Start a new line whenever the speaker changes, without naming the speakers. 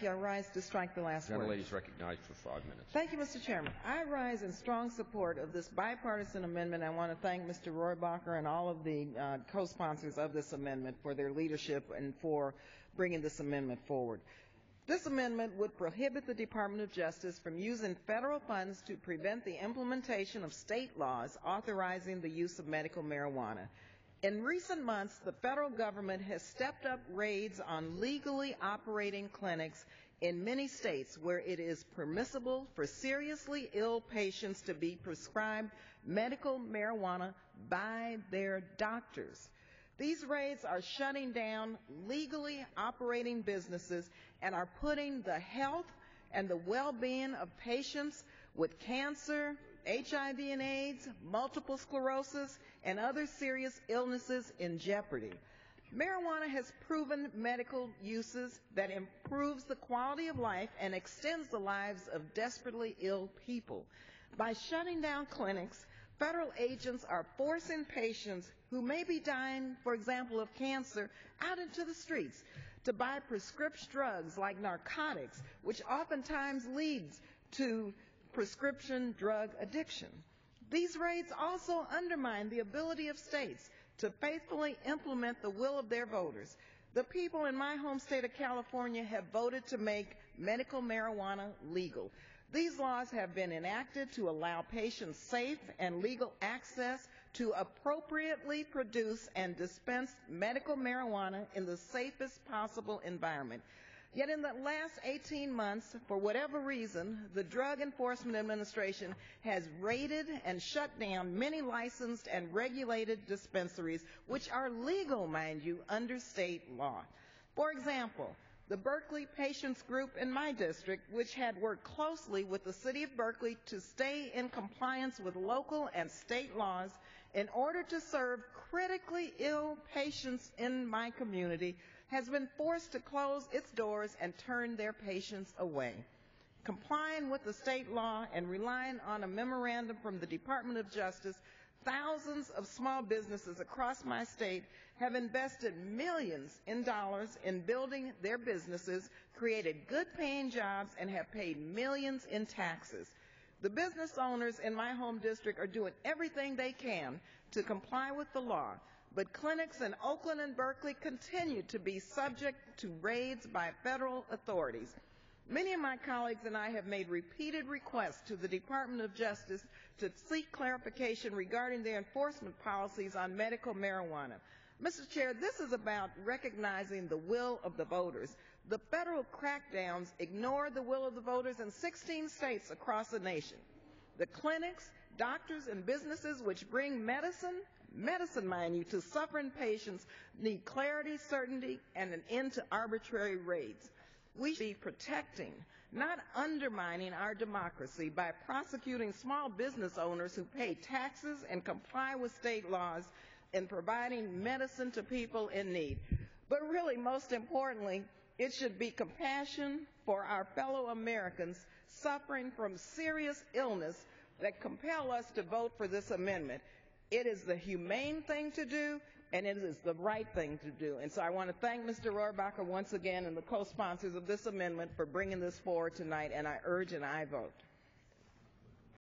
Thank you. I rise to strike the last word.
Gentlelady is recognized for 5 minutes.
Thank you, Mr. Chairman. I rise in strong support of this bipartisan amendment. I want to thank Mr. Rohrabacher and all of the co-sponsors of this amendment for their leadership and for bringing this amendment forward. This amendment would prohibit the Department of Justice from using federal funds to prevent the implementation of state laws authorizing the use of medical marijuana. In recent months, the federal government has stepped up raids on legally operating clinics in many states where it is permissible for seriously ill patients to be prescribed medical marijuana by their doctors. These raids are shutting down legally operating businesses and are putting the health and the well-being of patients with cancer, HIV and AIDS, multiple sclerosis, and other serious illnesses in jeopardy. Marijuana has proven medical uses that improves the quality of life and extends the lives of desperately ill people. By shutting down clinics, federal agents are forcing patients who may be dying, for example, of cancer, out into the streets to buy prescription drugs like narcotics, which oftentimes leads to prescription drug addiction. These raids also undermine the ability of states to faithfully implement the will of their voters. The people in my home state of California have voted to make medical marijuana legal. These laws have been enacted to allow patients safe and legal access to appropriately produce and dispense medical marijuana in the safest possible environment. Yet in the last 18 months, for whatever reason, the Drug Enforcement Administration has raided and shut down many licensed and regulated dispensaries, which are legal, mind you, under state law. For example, the Berkeley Patients Group in my district, which had worked closely with the City of Berkeley to stay in compliance with local and state laws in order to serve critically ill patients in my community, has been forced to close its doors and turn their patients away. Complying with the state law and relying on a memorandum from the Department of Justice, thousands of small businesses across my state have invested millions in dollars in building their businesses, created good-paying jobs, and have paid millions in taxes. The business owners in my home district are doing everything they can to comply with the law, but clinics in Oakland and Berkeley continue to be subject to raids by federal authorities. Many of my colleagues and I have made repeated requests to the Department of Justice to seek clarification regarding their enforcement policies on medical marijuana. Mr. Chair, this is about recognizing the will of the voters. The federal crackdowns ignore the will of the voters in 16 states across the nation. The clinics, doctors, and businesses which bring medicine, mind you, to suffering patients need clarity, certainty, and an end to arbitrary raids. We should be protecting, not undermining our democracy by prosecuting small business owners who pay taxes and comply with state laws in providing medicine to people in need. But really, most importantly, it should be compassion for our fellow Americans suffering from serious illness that compel us to vote for this amendment. It is the humane thing to do, and it is the right thing to do. And so I want to thank Mr. Rohrabacher once again and the co-sponsors of this amendment for bringing this forward tonight, and I urge and I vote.